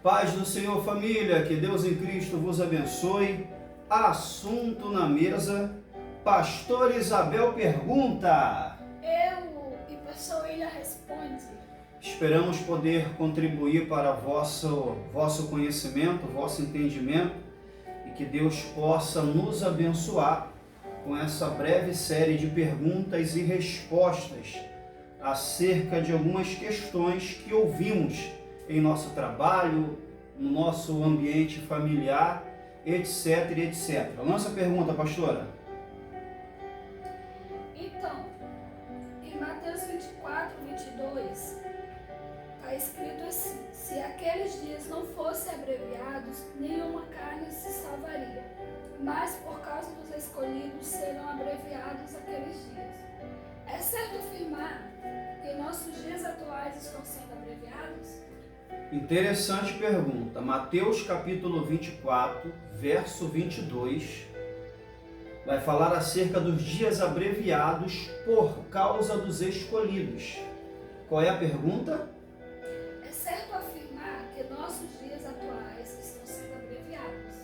Paz do Senhor, família, que Deus em Cristo vos abençoe. Assunto na mesa, Pastor Isabel pergunta. E Pastor William responde. Esperamos poder contribuir para vosso conhecimento, vosso entendimento, e que Deus possa nos abençoar com essa breve série de perguntas e respostas acerca de algumas questões que ouvimos em nosso trabalho, no nosso ambiente familiar, etc, etc. Lança a pergunta, pastora. Então, em Mateus 24, 22, está escrito assim: se aqueles dias não fossem abreviados, nenhuma carne se salvaria, mas por causa dos escolhidos serão abreviados aqueles dias. É certo afirmar que nossos dias atuais estão sendo abreviados? Interessante pergunta. Mateus capítulo 24, verso 22, vai falar acerca dos dias abreviados por causa dos escolhidos. Qual é a pergunta? É certo afirmar que nossos dias atuais estão sendo abreviados?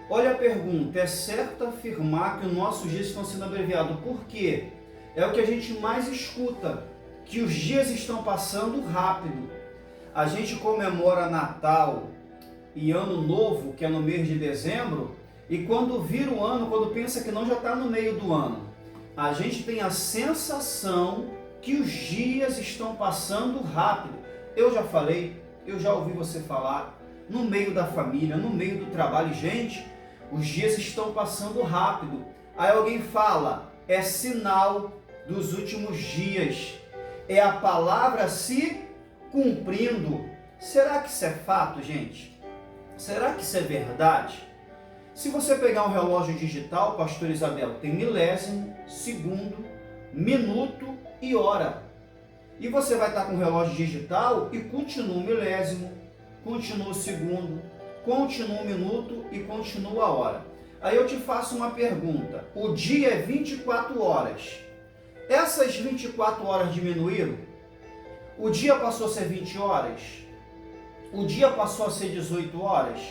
Olha a pergunta, é certo afirmar que os nossos dias estão sendo abreviados. Por quê? É o que a gente mais escuta, que os dias estão passando rápido. A gente comemora Natal e Ano Novo, que é no mês de dezembro, e quando vira o ano, quando pensa que não, já está no meio do ano, a gente tem a sensação que os dias estão passando rápido. Eu já falei, eu já ouvi você falar, no meio da família, no meio do trabalho, gente, os dias estão passando rápido. Aí alguém fala, é sinal dos últimos dias, é a palavra se cumprindo. Será que isso é fato, gente? Será que isso é verdade? Se você pegar um relógio digital, Pastor Isabel, tem milésimo, segundo, minuto e hora. E você vai estar com o relógio digital e continua o milésimo, continua o segundo, continua o minuto e continua a hora. Aí eu te faço uma pergunta. O dia é 24 horas. Essas 24 horas diminuíram? O dia passou a ser 20 horas? O dia passou a ser 18 horas?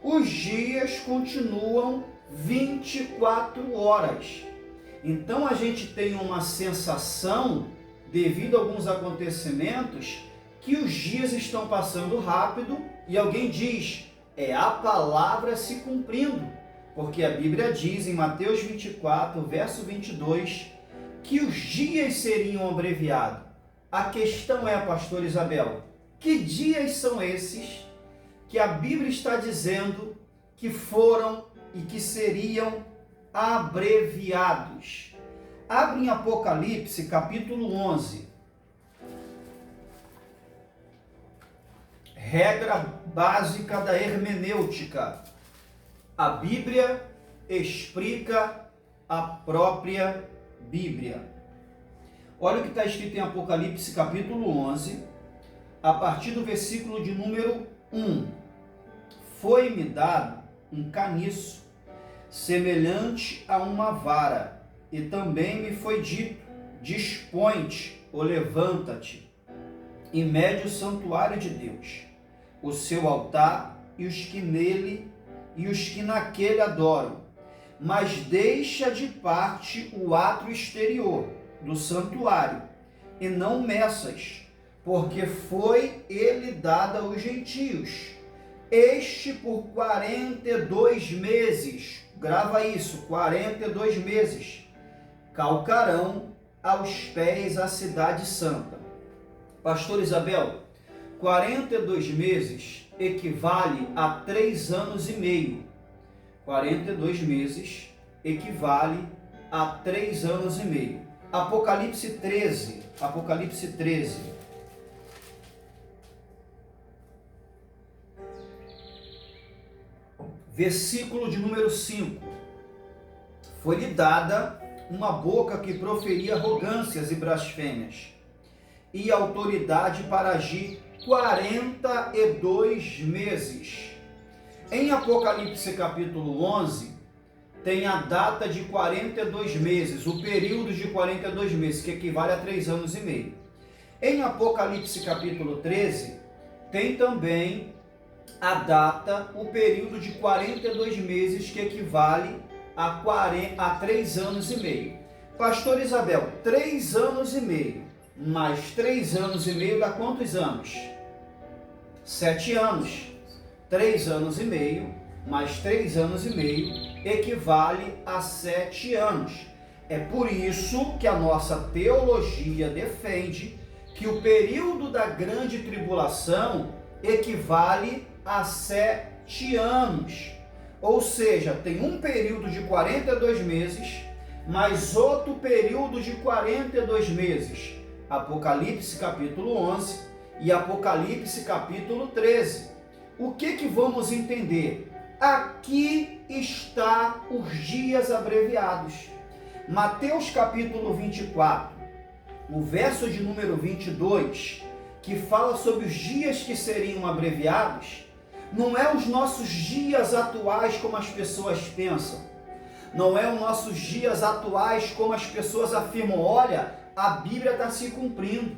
Os dias continuam 24 horas. Então a gente tem uma sensação, devido a alguns acontecimentos, que os dias estão passando rápido e alguém diz, é a palavra se cumprindo. Porque a Bíblia diz em Mateus 24, verso 22, que os dias seriam abreviados. A questão é, pastor Isabel, que dias são esses que a Bíblia está dizendo que foram e que seriam abreviados? Abre em Apocalipse, capítulo 11. Regra básica da hermenêutica. A Bíblia explica a própria Bíblia. Olha o que está escrito em Apocalipse capítulo 11, a partir do versículo de número 1. Foi-me dado um caniço, semelhante a uma vara, e também me foi dito, dispõe-te, ou levanta-te, e mede o santuário de Deus, o seu altar, e os que nele, e os que naquele adoram, mas deixa de parte o átrio exterior do santuário, e não meças, porque foi ele dado aos gentios, este por 42 meses, grava isso, 42 meses, calcarão aos pés a cidade santa. Pastor Isabel, 42 meses equivale a 3 anos e meio. 42 meses equivale a 3 anos e meio. Apocalipse 13, versículo de número 5. Foi-lhe dada uma boca que proferia arrogâncias e blasfêmias, e autoridade para agir 42 meses. Em Apocalipse capítulo 11, tem a data de 42 meses, o período de 42 meses, que equivale a 3 anos e meio. Em Apocalipse capítulo 13, tem também a data, o período de 42 meses, que equivale a 3 anos e meio. Pastor Isabel, 3 anos e meio, mais 3 anos e meio dá quantos anos? 7 anos. 3 anos e meio, mais 3 anos e meio, equivale a 7 anos. É por isso que a nossa teologia defende que o período da grande tribulação equivale a 7 anos. Ou seja, tem um período de 42 meses, mais outro período de 42 meses. Apocalipse capítulo 11 e Apocalipse capítulo 13. O que vamos entender? Aqui está os dias abreviados. Mateus capítulo 24, o verso de número 22, que fala sobre os dias que seriam abreviados, não é os nossos dias atuais como as pessoas pensam. Não é os nossos dias atuais como as pessoas afirmam. Olha, a Bíblia está se cumprindo.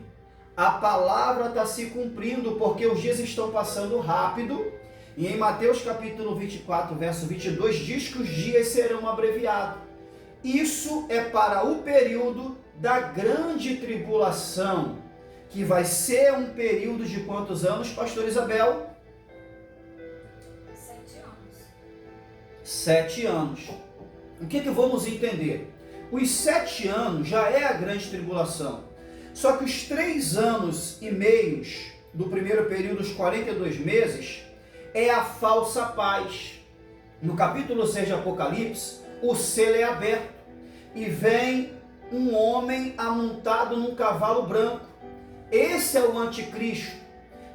A palavra está se cumprindo porque os dias estão passando rápido. E em Mateus capítulo 24, verso 22, diz que os dias serão abreviados. Isso é para o período da grande tribulação, que vai ser um período de quantos anos, pastor Isabel? 7 anos. 7 anos. O que vamos entender? Os 7 anos já é a grande tribulação. Só que os 3 anos e meios do primeiro período, os 42 meses, é a falsa paz. No capítulo 6 de Apocalipse, o selo é aberto e vem um homem amontado num cavalo branco. Esse é o anticristo,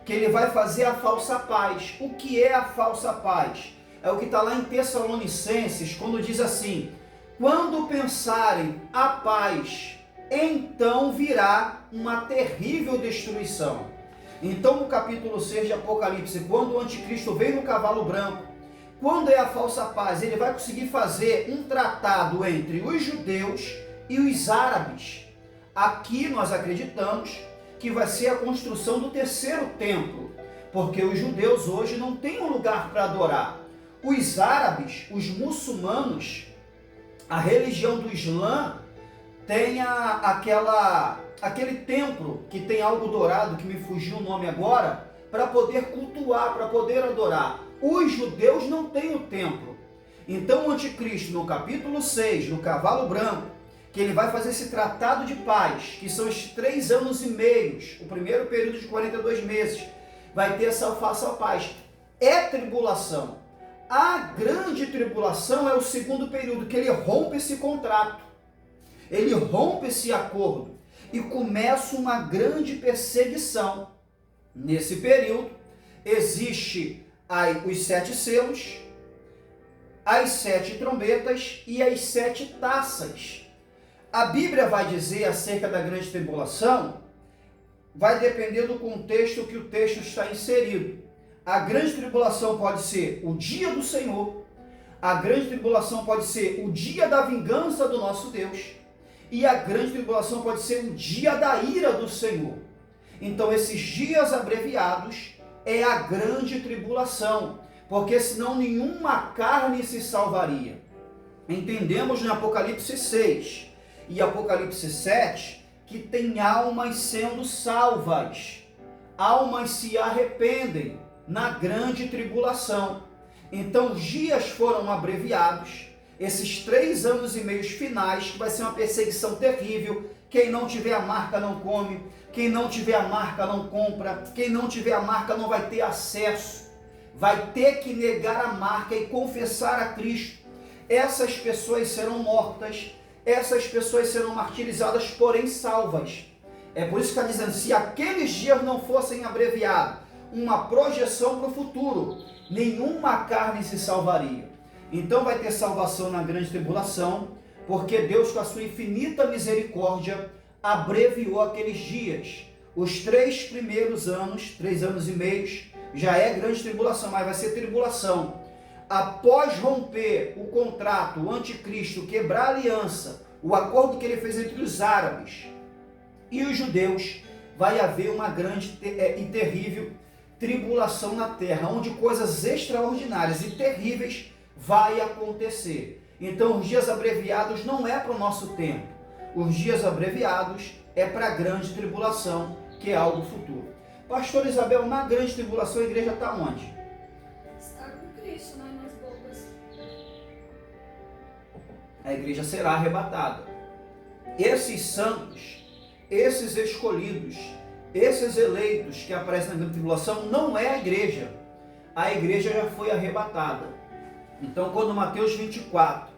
que ele vai fazer a falsa paz. O que é a falsa paz? É o que está lá em Tessalonicenses, quando diz assim: quando pensarem a paz, então virá uma terrível destruição. Então, no capítulo 6 de Apocalipse, quando o anticristo vem no cavalo branco, quando é a falsa paz, ele vai conseguir fazer um tratado entre os judeus e os árabes. Aqui nós acreditamos que vai ser a construção do terceiro templo, porque os judeus hoje não têm um lugar para adorar. Os árabes, os muçulmanos, a religião do Islã tem aquele templo que tem algo dourado, que me fugiu o nome agora, para poder cultuar, para poder adorar. Os judeus não têm o templo. Então o anticristo, no capítulo 6, no cavalo branco, que ele vai fazer esse tratado de paz, que são os 3 anos e meios, o primeiro período de 42 meses, vai ter essa falsa paz. É tribulação. A grande tribulação é o segundo período, que ele rompe esse contrato. Ele rompe esse acordo e começa uma grande perseguição. Nesse período, existe os 7 selos, as 7 trombetas e as 7 taças. A Bíblia vai dizer acerca da grande tribulação, vai depender do contexto que o texto está inserido. A grande tribulação pode ser o dia do Senhor, a grande tribulação pode ser o dia da vingança do nosso Deus, e a grande tribulação pode ser o dia da ira do Senhor. Então esses dias abreviados é a grande tribulação, porque senão nenhuma carne se salvaria. Entendemos no Apocalipse 6 e Apocalipse 7 que tem almas sendo salvas, almas se arrependem na grande tribulação. Então os dias foram abreviados, esses 3 anos e meios finais, que vai ser uma perseguição terrível. Quem não tiver a marca não come, quem não tiver a marca não compra, quem não tiver a marca não vai ter acesso, vai ter que negar a marca e confessar a Cristo. Essas pessoas serão mortas, essas pessoas serão martirizadas, porém salvas. É por isso que está dizendo, se aqueles dias não fossem abreviados, uma projeção para o futuro, nenhuma carne se salvaria. Então vai ter salvação na grande tribulação, porque Deus, com a sua infinita misericórdia, abreviou aqueles dias. Os 3 primeiros anos, 3 anos e meios, já é grande tribulação, mas vai ser tribulação. Após romper o contrato, o anticristo quebrar a aliança, o acordo que ele fez entre os árabes e os judeus, vai haver uma grande e terrível tribulação na terra, onde coisas extraordinárias e terríveis vai acontecer. Então os dias abreviados não é para o nosso tempo. Os dias abreviados é para a grande tribulação, que é algo futuro. Pastor Isabel, na grande tribulação a igreja está onde? Está com Cristo, nas bocas. A igreja será arrebatada. Esses santos, esses escolhidos, esses eleitos que aparecem na grande tribulação não é a igreja. A igreja já foi arrebatada. Então quando Mateus 24,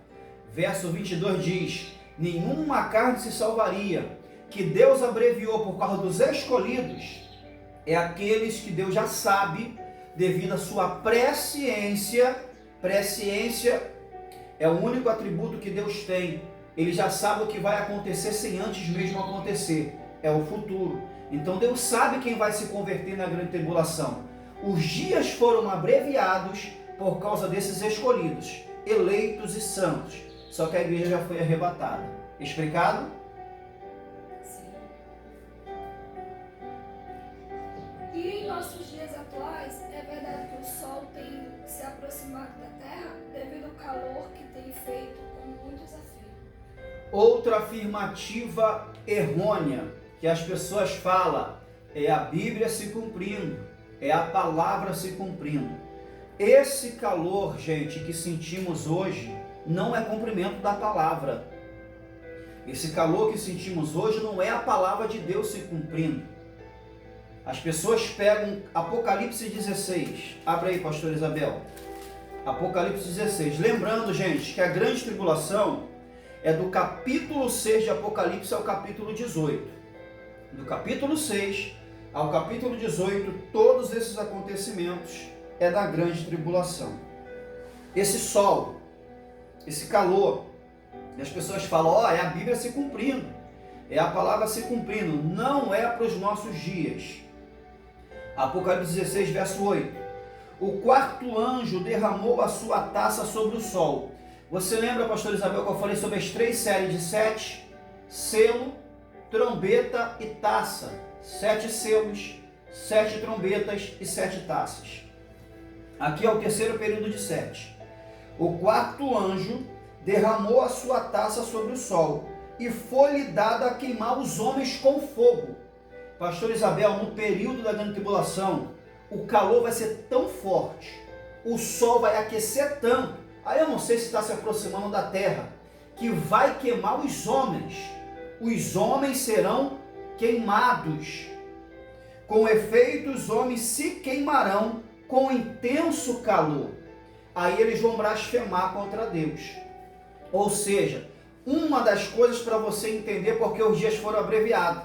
verso 22 diz: nenhuma carne se salvaria, que Deus abreviou por causa dos escolhidos, é aqueles que Deus já sabe, devido à sua presciência. Presciência é o único atributo que Deus tem. Ele já sabe o que vai acontecer sem antes mesmo acontecer. É o futuro. Então Deus sabe quem vai se converter na grande tribulação. Os dias foram abreviados por causa desses escolhidos, eleitos e santos. Só que a igreja já foi arrebatada. Explicado? Sim. E em nossos dias atuais, é verdade que o Sol tem se aproximado da Terra devido ao calor que tem feito com muito desafio. Outra afirmativa errônea que as pessoas falam é a Bíblia se cumprindo, é a palavra se cumprindo. Esse calor, gente, que sentimos hoje não é cumprimento da palavra. Esse calor que sentimos hoje não é a palavra de Deus se cumprindo. As pessoas pegam Apocalipse 16. Abre aí, pastor Isabel. Apocalipse 16. Lembrando, gente, que a grande tribulação é do capítulo 6 de Apocalipse ao capítulo 18. Do capítulo 6 ao capítulo 18, todos esses acontecimentos é da grande tribulação. Esse sol, esse calor, e as pessoas falam, é a Bíblia se cumprindo, é a palavra se cumprindo. Não é para os nossos dias. Apocalipse 16, verso 8. O quarto anjo derramou a sua taça sobre o sol. Você lembra, pastor Isabel, que eu falei sobre as 3 séries de 7? Selo, trombeta e taça. 7 selos, 7 trombetas e 7 taças. Aqui é o terceiro período de 7. O quarto anjo derramou a sua taça sobre o sol e foi-lhe dada a queimar os homens com fogo. Pastor Isabel, no período da grande tribulação, o calor vai ser tão forte, o sol vai aquecer tanto, aí eu não sei se está se aproximando da terra, que vai queimar os homens. Os homens serão queimados. Com efeito, os homens se queimarão com intenso calor. Aí eles vão blasfemar contra Deus. Ou seja, uma das coisas para você entender porque os dias foram abreviados.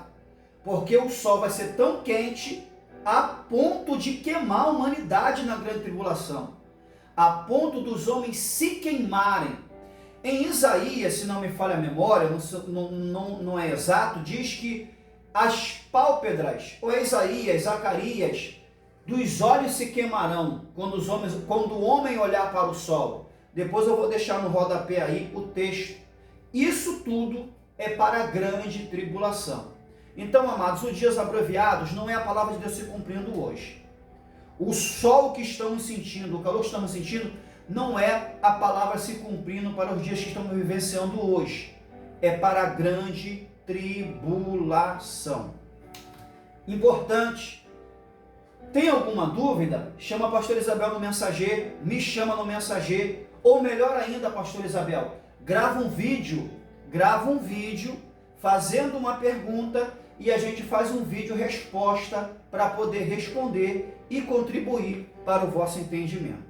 Porque o sol vai ser tão quente a ponto de queimar a humanidade na grande tribulação. A ponto dos homens se queimarem. Em Isaías, se não me falha a memória, não é exato, diz que as pálpebras, ou Isaías, Zacarias, dos olhos se queimarão quando o homem olhar para o sol. Depois eu vou deixar no rodapé aí o texto. Isso tudo é para a grande tribulação. Então, amados, os dias abreviados não é a palavra de Deus se cumprindo hoje. O sol que estamos sentindo, o calor que estamos sentindo, não é a palavra se cumprindo para os dias que estamos vivenciando hoje. É para a grande tribulação. Importante. Tem alguma dúvida? Chama a pastora Isabel no mensageiro, me chama no mensageiro, ou melhor ainda, pastora Isabel, grava um vídeo fazendo uma pergunta e a gente faz um vídeo resposta para poder responder e contribuir para o vosso entendimento.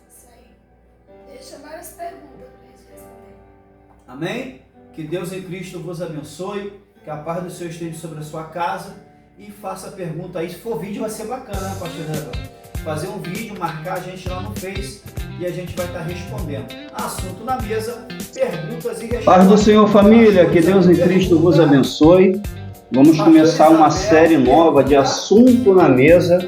Isso aí. Deixa várias perguntas para a gente responder. Amém? Que Deus em Cristo vos abençoe, que a paz do Senhor esteja sobre a sua casa e faça a pergunta aí. Se for vídeo vai ser bacana, né, pastor Isabel? Fazer um vídeo, marcar a gente lá no Face e a gente vai estar respondendo. Assunto na mesa, perguntas e respostas. Paz do Senhor, família, que Deus em Cristo vos abençoe. Vamos começar uma série nova de Assunto na Mesa,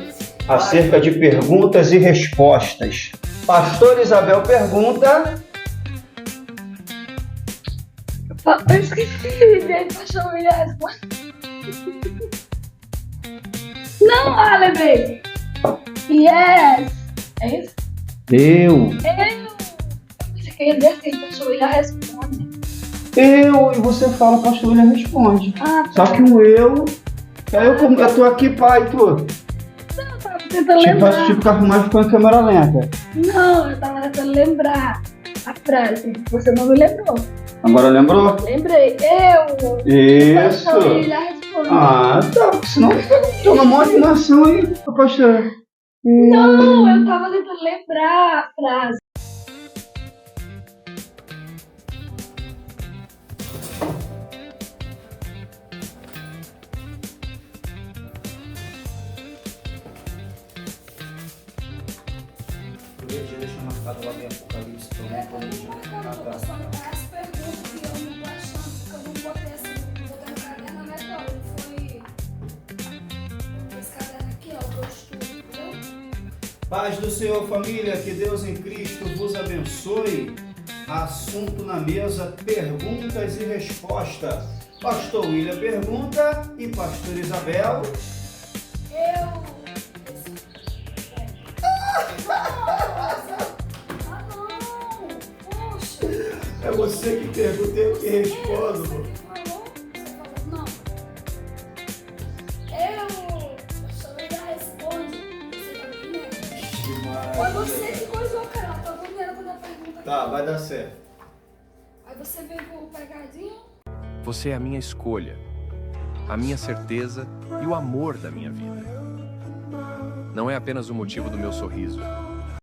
acerca de perguntas e respostas. Pastor Isabel pergunta... Eu esqueci dele, pastor William. Não, Ah, lembrei. Yes. É isso? Eu. Você quer dizer assim, pastor William responde. Eu. E você fala, pastor William responde. Ah, Só que o eu. Eu tô aqui, pai, tu. eu tava tentando lembrar. Tipo, mais com a câmera lenta. Não, eu tava tentando lembrar a frase. Você não me lembrou. Agora lembrou? Lembrei. Eu. Isso. Pastor William responde. Ah, tá, porque senão tô na maior animação aí, pastor. Não, eu tava tentando lembrar a frase. Eu deixa marcado lá dentro, Apocalipse, também, quando a gente As perguntas que eu não tô achando, que eu não botei assim, não botei no caderno aleatório. Foi esse caderno aqui, ó, que eu estudo, entendeu? Paz do Senhor, família, que Deus em Cristo vos abençoe. Assunto na mesa, perguntas e respostas. Pastor William pergunta e Pastor Isabel. Poxa. É você que pergunta e eu que respondo. Você falou? Não. O senhor já responde. Você também, né? Foi você que coisou, cara. Tá vendo quando a pergunta. Tá, vai dar certo. Aí você veio com o pegadinho. Você é a minha escolha, a minha certeza e o amor da minha vida. Não é apenas o motivo do meu sorriso,